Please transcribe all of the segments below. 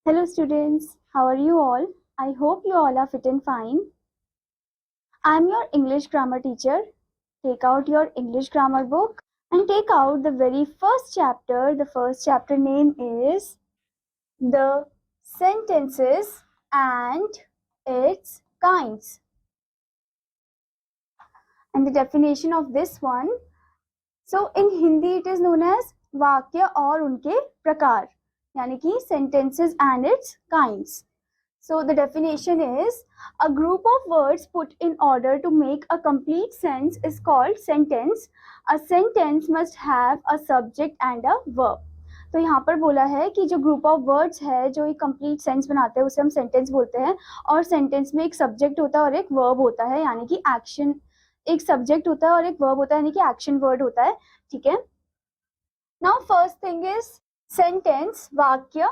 Hello students, how are you all? I hope you all are fit and fine. I am your English grammar teacher. Take out your English grammar book and take out the very first chapter. The first chapter name is The Sentences and Its Kinds. And the definition of this one, so in Hindi it is known as वाक्य और उनके प्रकार, यानी कि sentences and its kinds. So the definition is a group of words put in order to make a complete sense is called sentence. A sentence must have a subject and a verb. तो यहाँ पर बोला है कि जो group of words है जो एक कंप्लीट सेंस बनाते हैं उसे हम सेंटेंस बोलते हैं, और सेंटेंस में एक सब्जेक्ट होता है और एक वर्ब होता है, यानी कि एक्शन, एक सब्जेक्ट होता है और एक वर्ब होता है, यानी कि एक्शन वर्ड होता है. ठीक है. Now first thing is sentence, वाक्य.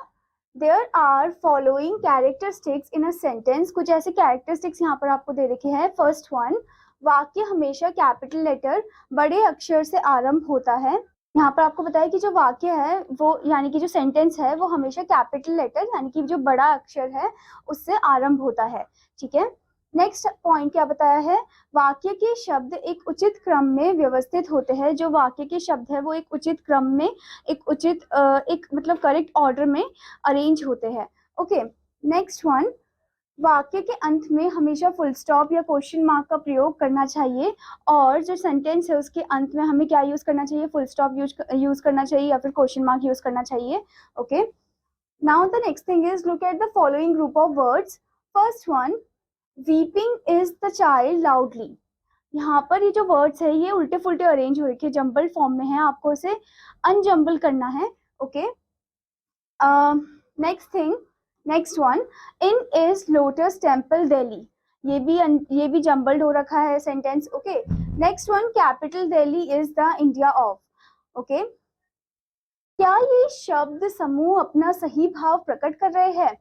There are following characteristics in a sentence. कुछ ऐसे characteristics यहाँ पर आपको दे रखे हैं. फर्स्ट वन, वाक्य हमेशा कैपिटल लेटर बड़े अक्षर से आरंभ होता है. यहाँ पर आपको बताया कि जो वाक्य है वो, यानी कि जो सेंटेंस है वो हमेशा कैपिटल लेटर यानी कि जो बड़ा अक्षर है उससे आरंभ होता है. ठीक है. नेक्स्ट पॉइंट क्या बताया है, वाक्य के शब्द एक उचित क्रम में व्यवस्थित होते हैं. जो वाक्य के शब्द है वो एक उचित क्रम में, एक उचित एक मतलब करेक्ट ऑर्डर में अरेंज होते हैं. ओके. नेक्स्ट वन, वाक्य के अंत में हमेशा फुल स्टॉप या क्वेश्चन मार्क का प्रयोग करना चाहिए, और जो सेंटेंस है उसके अंत में हमें क्या यूज करना चाहिए, फुल स्टॉप यूज करना चाहिए या फिर क्वेश्चन मार्क यूज करना चाहिए. Okay. Now the next thing is look at the following group of words. First one, weeping is the child loudly. यहाँ पर ये जो वर्ड्स है ये उल्टे फुल्टे अरेंज हो रखे, जंबल फॉर्म में है, आपको इसे अनजंबल करना है. Okay. Next thing, next one, in is lotus temple Delhi. ये भी जंबल्ड हो रखा है sentence. Okay. Next one, capital Delhi is the India of. Okay. क्या ये शब्द समूह अपना सही भाव प्रकट कर रहे हैं?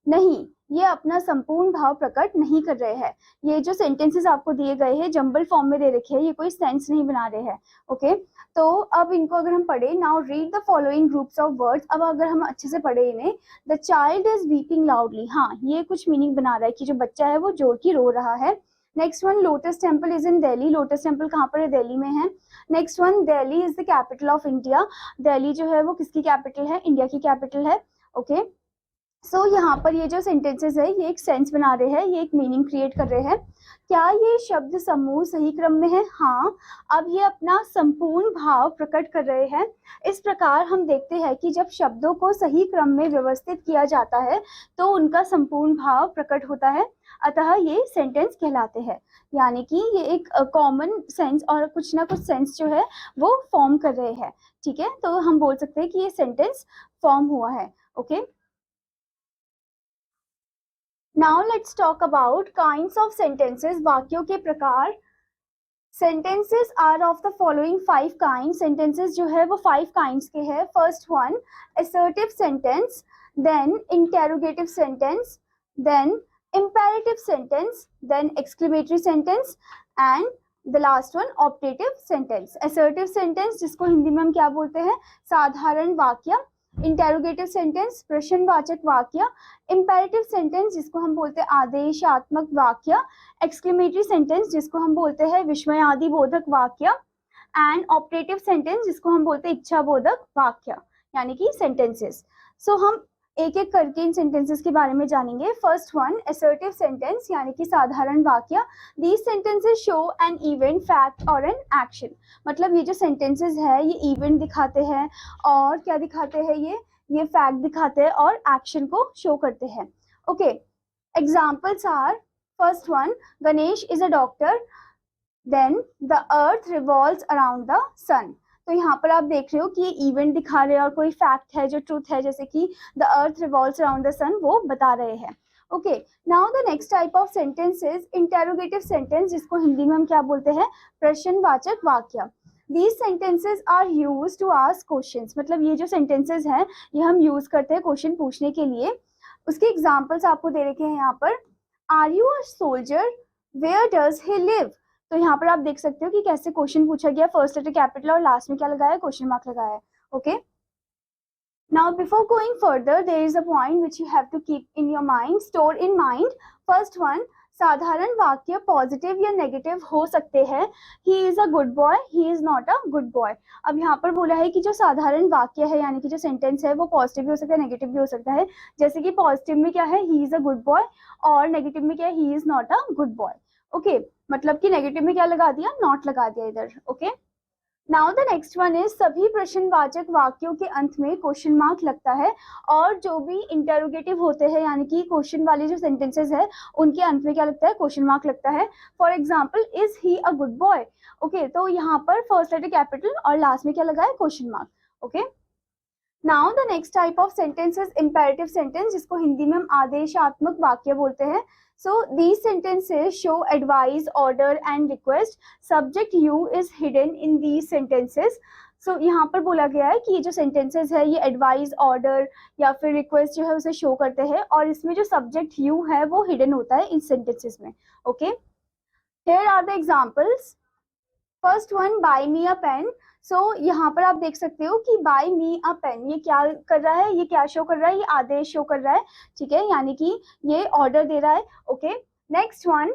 नहीं, ये अपना संपूर्ण भाव प्रकट नहीं कर रहे हैं. ये जो सेंटेंसेस आपको दिए गए हैं जंबल फॉर्म में दे रखे हैं, ये कोई सेंस नहीं बना रहे हैं. ओके. तो अब इनको अगर हम पढ़े, now read the following groups of words. अब अगर हम अच्छे से पढ़े इन्हें, the child is weeping loudly. हाँ, ये कुछ मीनिंग बना रहा है कि जो बच्चा है वो जोर की रो रहा है. Next one, lotus temple is in Delhi. Lotus temple कहाँ पर है? दिल्ली में है. Next one, Delhi is the capital of India. Delhi जो है वो किसकी कैपिटल है? इंडिया की कैपिटल है. ओके. सो यहाँ पर ये जो सेंटेंसेस है ये एक सेंस बना रहे हैं, ये एक मीनिंग क्रिएट कर रहे हैं. क्या ये शब्द समूह सही क्रम में है? हाँ, अब ये अपना संपूर्ण भाव प्रकट कर रहे हैं. इस प्रकार हम देखते हैं कि जब शब्दों को सही क्रम में व्यवस्थित किया जाता है तो उनका संपूर्ण भाव प्रकट होता है, अतः ये सेंटेंस कहलाते हैं. यानी कि ये एक कॉमन सेंस और कुछ ना कुछ सेंस जो है वो फॉर्म कर रहे हैं. ठीक है. तो हम बोल सकते हैं कि ये सेंटेंस फॉर्म हुआ है. Okay. Now let's talk about kinds of sentences. वाक्यों के प्रकार. Sentences are of the following 5 kinds. Sentences जो है वो 5 kinds के हैं. First one, assertive sentence, then interrogative sentence, then imperative sentence, then exclamatory sentence, and the last one, optative sentence. Assertive sentence जिसको हिंदी में हम क्या बोलते हैं? साधारण वाक्य. इंटेरोगेटिव सेंटेंस, प्रश्नवाचक वाक्य. इंपेरेटिव सेंटेंस जिसको हम बोलते हैं आदेशात्मक वाक्य. एक्सक्लेमेटरी सेंटेंस जिसको हम बोलते हैं विस्मयादि बोधक वाक्य. एंड ऑपरेटिव सेंटेंस जिसको हम बोलते हैं इच्छा बोधक वाक्य, यानी कि सेंटेंसेस. सो हम एक एक करके इन सेंटेंसेस के बारे में जानेंगे. फर्स्ट वन, असर्टिव सेंटेंस यानी कि साधारण वाक्य. These sentences show an event, fact और एन एक्शन. मतलब ये जो सेंटेंसेस है ये इवेंट दिखाते हैं और क्या दिखाते हैं, ये फैक्ट दिखाते हैं और एक्शन को शो करते हैं. Okay. Examples are, first one, Ganesh is a doctor. Then the earth revolves around the sun. तो यहाँ पर आप देख रहे हो कि ये इवेंट दिखा रहे हैं और कोई फैक्ट है जो ट्रूथ है, जैसे कि the earth revolves around the sun, वो बता रहे हैं. Okay. Now the next type of sentence is interrogative sentence जिसको हिंदी में हम क्या बोलते हैं? प्रश्नवाचक वाक्य. These sentences are used to ask questions. मतलब ये जो sentences हैं ये हम यूज करते हैं क्वेश्चन पूछने के लिए. उसके एग्जाम्पल्स आपको दे रखे हैं यहाँ पर. Are you a soldier? Where does he live? तो यहाँ पर आप देख सकते हो कि कैसे क्वेश्चन पूछा गया. फर्स्ट लेटर कैपिटल और लास्ट में क्या लगाया? क्वेश्चन मार्क लगाया है. Okay. Now before going further, there is a point which you have to keep in your mind, store in mind. First one, साधारण वाक्य पॉजिटिव या नेगेटिव हो सकते हैं. He is a good boy, he is not a good boy. अब यहाँ पर बोला है कि जो साधारण वाक्य है यानी कि जो सेंटेंस है वो पॉजिटिव भी हो सकता है, नेगेटिव भी हो सकता है. जैसे कि पॉजिटिव में क्या है, he is a good boy, और नेगेटिव में क्या है, he is not a good boy. Okay, मतलब कि नेगेटिव में क्या लगा दिया, नॉट लगा दिया इधर. Okay, now the next one is सभी प्रश्नवाचक वाक्यों के अंत में क्वेश्चन मार्क लगता है, और जो भी इंटरोगेटिव होते हैं यानी कि क्वेश्चन वाले जो सेंटेंसेस है उनके अंत में क्या लगता है, क्वेश्चन मार्क लगता है. For example, is he a good boy. Okay, तो यहाँ पर फर्स्ट लेटर कैपिटल और लास्ट में क्या लगा है, question mark. Okay, now the next type of sentence is imperative sentence, जिसको हिंदी में हम आदेशात्मक वाक्य बोलते हैं. So these sentences show advice, order and request. Subject you is hidden in these sentences. So यहाँ पर बोला गया है कि ये जो sentences है ये advice, order या फिर request जो है उसे show करते हैं, और इसमें जो subject you है वो hidden होता है इन sentences में. Okay, here are the examples. First one, buy me a pen. सो यहाँ पर आप देख सकते हो कि बाय मी अ पेन, ये क्या कर रहा है, ये क्या शो कर रहा है, ये आदेश शो कर रहा है. ठीक है, यानी कि ये ऑर्डर दे रहा है. Okay, next one,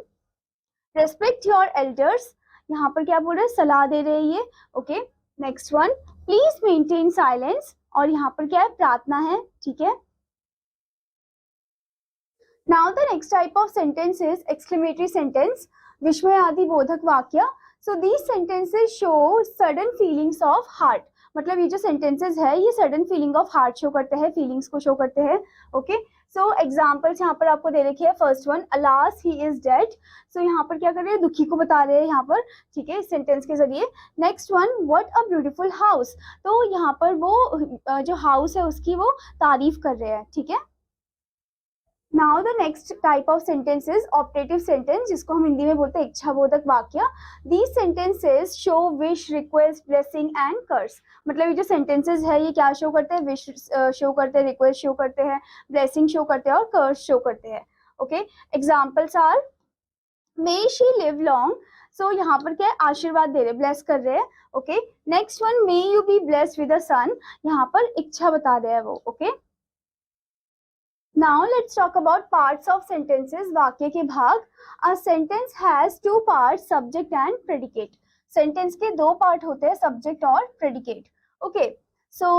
respect your elders. यहाँ पर क्या बोल रहे हैं, सलाह दे रहे हैं ये. Okay, next one, please maintain silence, और यहाँ पर क्या है, प्रार्थना है. ठीक है, now the next type of sentence is exclamatory sentence, विस्मयादि बोधक वाक्य. So these sentences show sudden feelings of heart. मतलब ये जो sentences है ये sudden feeling of heart show करते हैं, feelings को show करते हैं. Okay, so examples यहाँ पर आपको दे रखे हैं. First one, alas he is dead. So यहाँ पर क्या कर रहे हैं, दुखी को बता रहे हैं यहाँ पर. ठीक है, इस sentence के जरिए. Next one, what a beautiful house. तो यहाँ पर वो जो house है उसकी वो तारीफ कर रहे हैं. ठीक है. Now the next type of sentence is optative sentence, जिसको हम हिंदी में बोलते हैं इच्छाबोधक वाक्य. These sentences show wish, request, blessing and curse. मतलब ये जो सेंटेंसेस है ये क्या शो करते हैं, विश शो करते हैं, रिक्वेस्ट शो करते हैं, ब्लेसिंग शो करते हैं और कर्स शो करते हैं. Okay, examples are may she live long. So यहाँ पर क्या है, आशीर्वाद दे रहे, ब्लेस कर रहे हैं. Okay, next one, may you be blessed with a son. यहाँ पर इच्छा बता रहे हैं वो. Okay, Now let's talk about parts of sentences. वाक्य के भाग. A sentence has two parts, subject and predicate. Sentence के दो पार्ट होते हैं, subject और predicate. Okay, so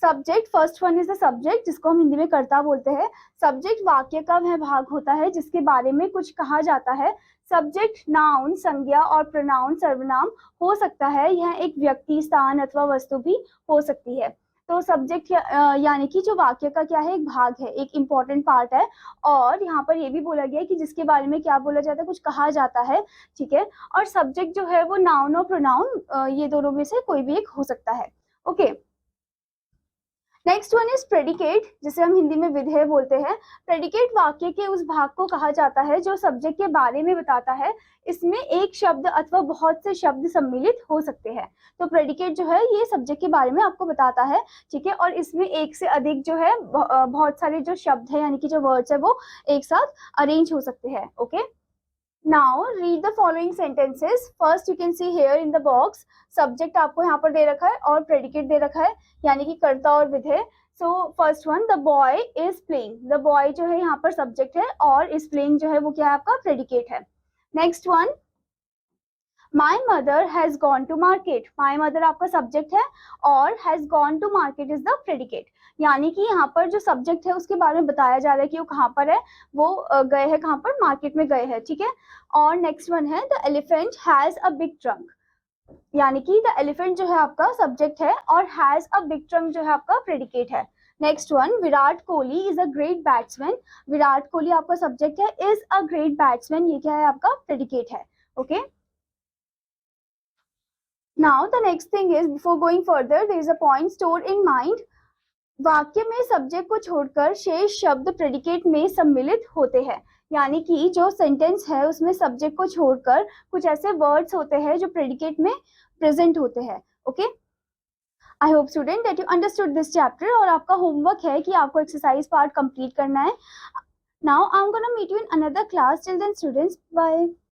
subject, first one is the subject, जिसको हम हिंदी में कर्ता बोलते हैं. Subject वाक्य का वह भाग होता है जिसके बारे में कुछ कहा जाता है. Subject नाउन, संज्ञा और pronoun सर्वनाम हो सकता है. यह एक व्यक्ति, स्थान अथवा वस्तु भी हो सकती है. तो सब्जेक्ट यानी कि जो वाक्य का क्या है, एक भाग है, एक इम्पॉर्टेंट पार्ट है. और यहाँ पर ये भी बोला गया है कि जिसके बारे में क्या बोला जाता है, कुछ कहा जाता है. ठीक है, और सब्जेक्ट जो है वो नाउन और प्रोनाउन, ये दोनों में से कोई भी एक हो सकता है. Okay, next one is predicate, जिसे हम हिंदी में विधेय बोलते हैं. प्रेडिकेट वाक्य के उस भाग को कहा जाता है जो सब्जेक्ट के बारे में बताता है. इसमें एक शब्द अथवा बहुत से शब्द सम्मिलित हो सकते हैं. तो प्रेडिकेट जो है ये सब्जेक्ट के बारे में आपको बताता है. ठीक है, और इसमें एक से अधिक जो है बहुत सारे जो शब्द है यानी कि जो वर्ड्स है वो एक साथ अरेंज हो सकते हैं. Okay, Now read the following sentences. First you can see here in the box, subject आपको यहाँ पर दे रखा है और predicate दे रखा है यानी कि कर्ता और विधेय. So first one, the boy is playing. The boy जो है यहाँ पर subject है और is playing जो है वो क्या है, आपका predicate है. Next one, My mother has gone to market. My mother आपका subject है और has gone to market is the predicate. यानी कि यहाँ पर जो सब्जेक्ट है उसके बारे में बताया जा रहा है कि वो कहाँ पर है, वो गए हैं कहाँ पर, मार्केट में गए हैं. ठीक है, और नेक्स्ट वन है the elephant has a big trunk. यानी कि द एलिफेंट जो है आपका सब्जेक्ट है और हैज अ बिग ट्रंक जो है आपका प्रेडिकेट है. Next one, Virat Kohli is a great batsman. Virat Kohli आपका सब्जेक्ट है, इज अ ग्रेट बैट्समैन ये क्या है, आपका प्रेडिकेट है. Okay, now the next thing is, before going further there is a point store in mind. वाक्य में सब्जेक्ट को छोड़कर शेष शब्द प्रेडिकेट में सम्मिलित होते हैं. यानी कि जो सेंटेंस है उसमें सब्जेक्ट को छोड़कर कुछ ऐसे वर्ड्स होते हैं जो प्रेडिकेट में प्रेजेंट होते हैं. Okay, I hope student that you understood this chapter. और आपका होमवर्क है कि आपको एक्सरसाइज पार्ट कंप्लीट करना है. Now I am gonna meet you in another class. Till then students, bye.